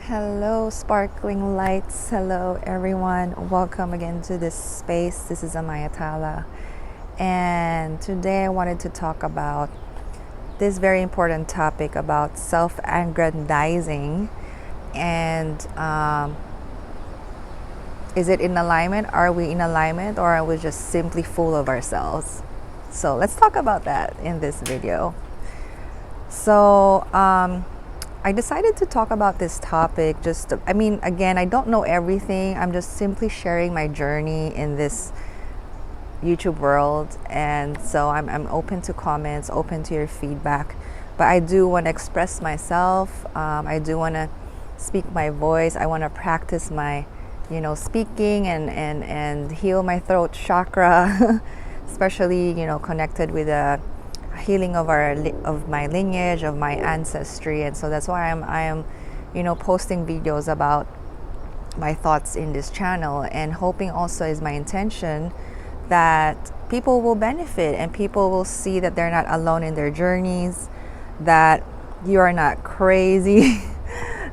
Hello, sparkling lights. Hello, everyone. Welcome again to this space. This is Amaya Tala. And today I wanted to talk about this very important topic about self-aggrandizing. And is it in alignment? Are we in alignment, or are we just simply full of ourselves? So let's talk about that in this video. So, I decided to talk about this topic again, I don't know everything. I'm just simply sharing my journey in this YouTube world. And so I'm open to comments, open to your feedback. But I do want to express myself. I do want to speak my voice. I want to practice my, speaking and heal my throat chakra, especially, connected with a healing of my lineage, of my ancestry. And so that's why I am posting videos about my thoughts in this channel, and hoping also is my intention that people will benefit and people will see that they're not alone in their journeys, that you are not crazy,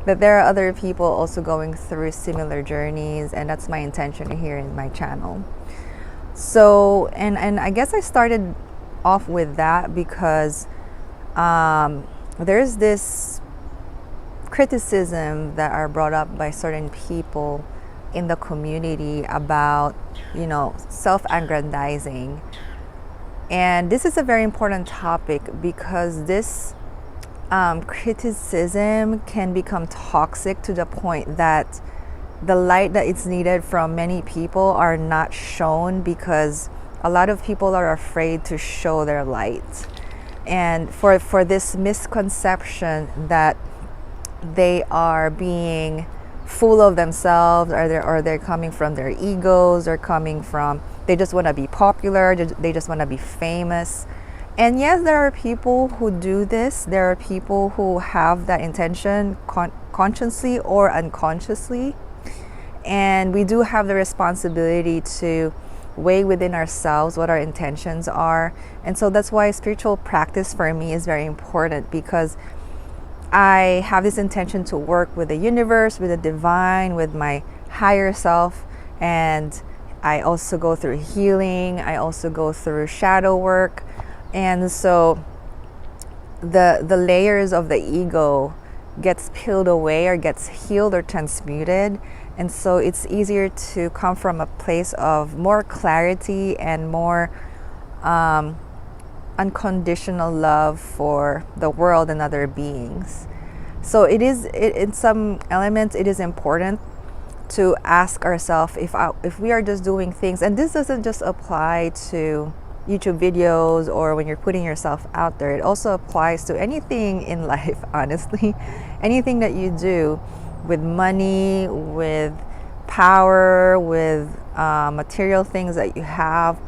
that there are other people also going through similar journeys. And that's my intention here in my channel. So and I guess I started off with that because there's this criticism that are brought up by certain people in the community about self-aggrandizing. And this is a very important topic because this criticism can become toxic to the point that the light that is needed from many people are not shown, because a lot of people are afraid to show their light, and for this misconception that they are being full of themselves, or they're coming from their egos, or they just want to be popular, they just want to be famous. And yes, there are people who do this. There are people who have that intention consciously or unconsciously, and we do have the responsibility to weigh within ourselves what our intentions are. And so that's why spiritual practice for me is very important, because I have this intention to work with the universe, with the divine, with my higher self. And I also go through healing. I also go through shadow work. And so the layers of the ego gets peeled away, or gets healed or transmuted. And so it's easier to come from a place of more clarity and more unconditional love for the world and other beings. So in some elements, it is important to ask ourselves if we are just doing things, and this doesn't just apply to YouTube videos or when you're putting yourself out there. It also applies to anything in life, honestly. Anything that you do with money, with power, with material things that you have,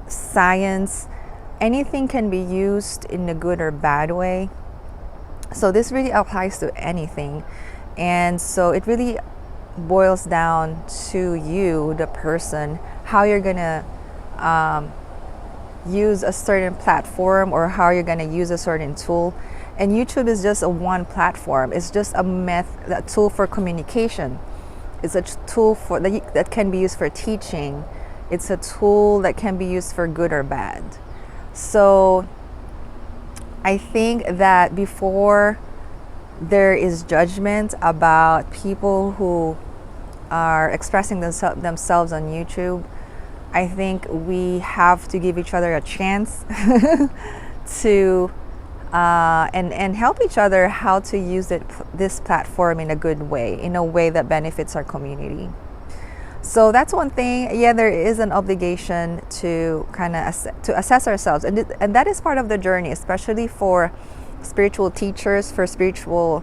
science, anything can be used in a good or bad way. So this really applies to anything. And so it really boils down to you, the person, how you're gonna use a certain platform, or how you're gonna use a certain tool. And YouTube is just one platform. It's just a tool for communication. It's a tool that can be used for teaching. It's a tool that can be used for good or bad. So I think that before there is judgment about people who are expressing themselves on YouTube, I think we have to give each other a chance to and help each other how to use this platform in a good way, in a way that benefits our community. So that's one thing. Yeah, there is an obligation to kind of assess ourselves, and that is part of the journey, especially for spiritual teachers, for spiritual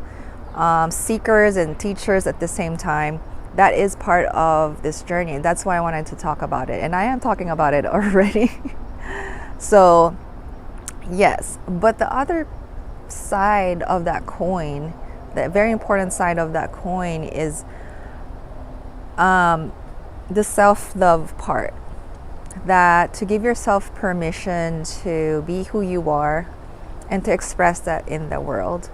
seekers and teachers at the same time. That is part of this journey, and that's why I wanted to talk about it. And I am talking about it already. So yes, but the other side of that coin, the very important side of that coin, is the self-love part. That to give yourself permission to be who you are and to express that in the world.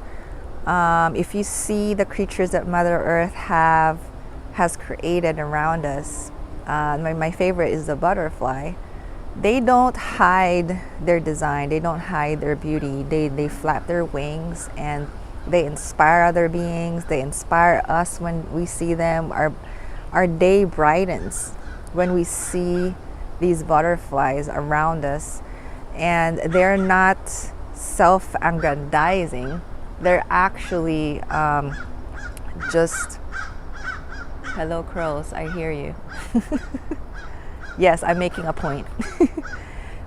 If you see the creatures that Mother Earth has created around us, my favorite is the butterfly. They don't hide their design. They don't hide their beauty. They flap their wings and they inspire other beings. They inspire us when we see them. Our day brightens when we see these butterflies around us, and they're not self-aggrandizing. They're actually just, hello crows, I hear you. Yes, I'm making a point.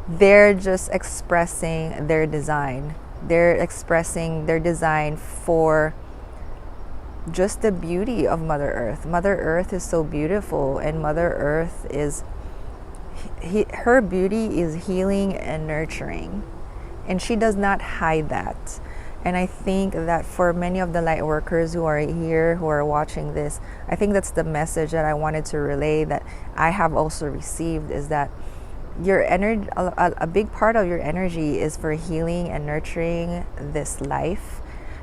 They're just expressing their design. They're expressing their design for just the beauty of Mother Earth. Mother Earth is so beautiful, and Mother Earth is, her beauty is healing and nurturing, and she does not hide that. And I think that for many of the light workers who are here, who are watching this, I think that's the message that I wanted to relay, that I have also received, is that your energy, a big part of your energy is for healing and nurturing this life.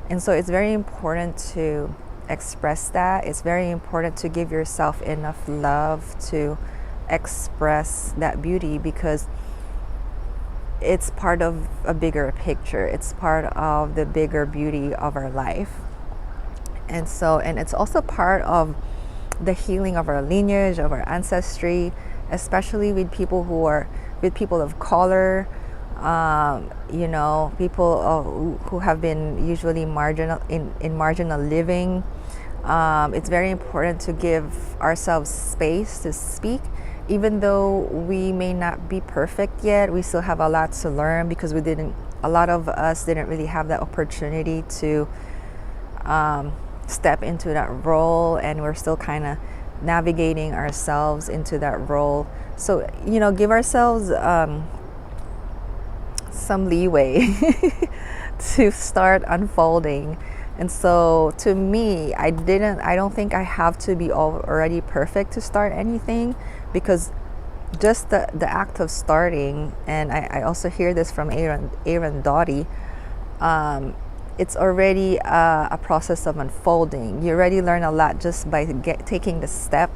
And so it's very important to express that. It's very important to give yourself enough love to express that beauty, because it's part of a bigger picture. It's part of the bigger beauty of our life. And it's also part of the healing of our lineage, of our ancestry, especially with people of color, people who have been usually marginal in marginal living. It's very important to give ourselves space to speak. Even though we may not be perfect yet, we still have a lot to learn, because a lot of us didn't really have that opportunity to step into that role, and we're still kind of navigating ourselves into that role. So, give ourselves some leeway to start unfolding. And so to me, I don't think I have to be already perfect to start anything, because just the act of starting, and I also hear this from Aaron Doughty, it's already a process of unfolding. You already learn a lot just by taking the step.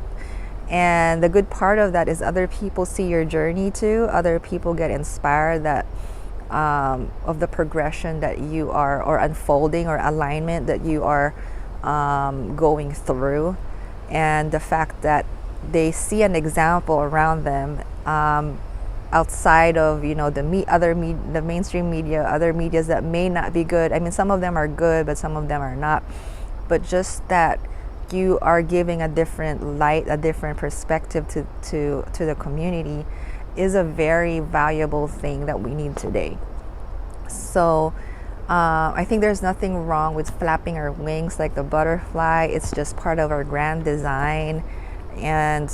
And the good part of that is other people see your journey too. Other people get inspired that of the progression that you are, or unfolding, or alignment that you are going through, and the fact that they see an example around them, outside of the mainstream media, other medias that may not be good. I mean, some of them are good, but some of them are not. But just that you are giving a different light, a different perspective to the community, is a very valuable thing that we need today. So I think there's nothing wrong with flapping our wings like the butterfly. It's just part of our grand design, and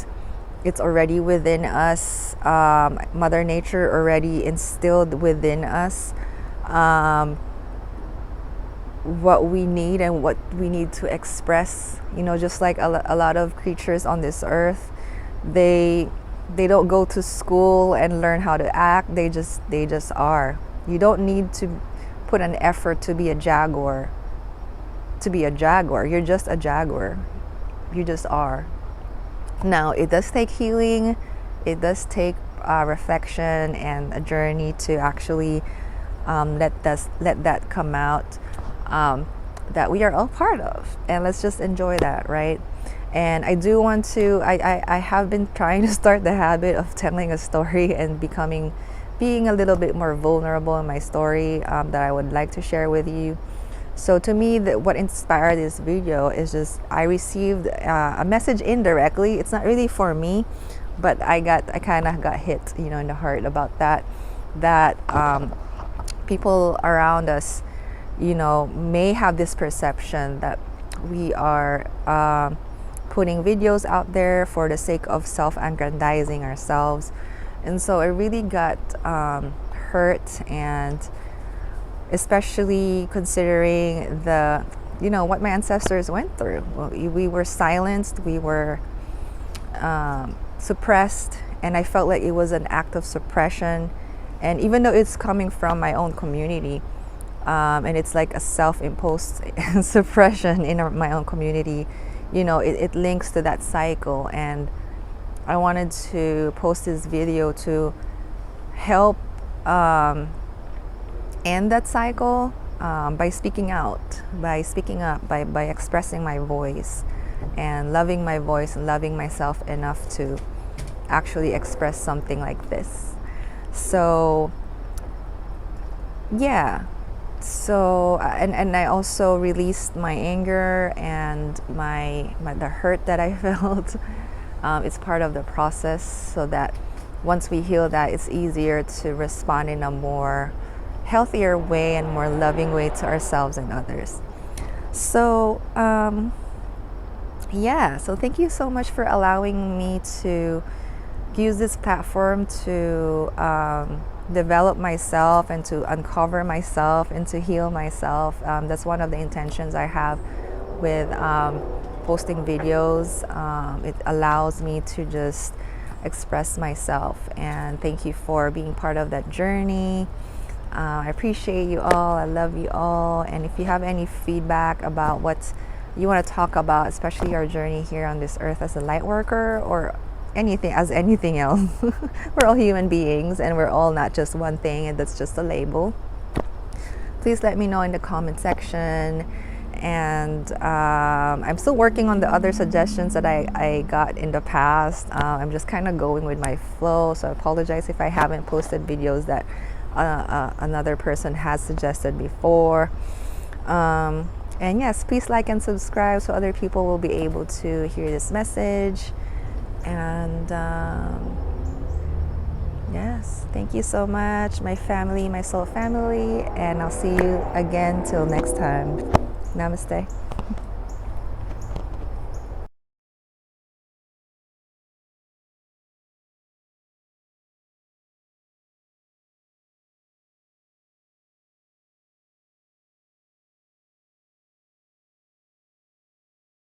it's already within us. Mother Nature already instilled within us what we need and what we need to express. Just like a lot of creatures on this earth, they don't go to school and learn how to act. They just are. You don't need to put an effort to be a jaguar. You're just a jaguar. You just are. Now, it does take healing. It does take reflection and a journey to actually let that come out, that we are all part of, and let's just enjoy that, right? And I do want to, I have been trying to start the habit of telling a story and being a little bit more vulnerable in my story, that I would like to share with you. So to me, what inspired this video is just, I received a message indirectly. It's not really for me, but I kind of got hit, in the heart about that people around us, may have this perception that we are putting videos out there for the sake of self-aggrandizing ourselves. And so I really got hurt, and especially considering what my ancestors went through. Well, we were silenced, we were suppressed, and I felt like it was an act of suppression. And even though it's coming from my own community, and it's like a self-imposed suppression in my own community. It links to that cycle, and I wanted to post this video to help end that cycle, by speaking out, by speaking up, by expressing my voice, and loving my voice and loving myself enough to actually express something like this. So yeah, and I also released my anger and the hurt that I felt. It's part of the process, so that once we heal that, it's easier to respond in a more healthier way and more loving way to ourselves and others. So so thank you so much for allowing me to use this platform to develop myself and to uncover myself and to heal myself. That's one of the intentions I have with posting videos. It allows me to just express myself, and thank you for being part of that journey. I appreciate you all. I love you all. And if you have any feedback about what you want to talk about, especially our journey here on this earth as a light worker, or anything else, we're all human beings, and we're all not just one thing, and that's just a label. Please let me know in the comment section. And I'm still working on the other suggestions that I got in the past. I'm just kind of going with my flow, so I apologize if I haven't posted videos that another person has suggested before. And yes, please like and subscribe so other people will be able to hear this message. And yes, thank you so much, my family, my soul family, and I'll see you again till next time. Namaste.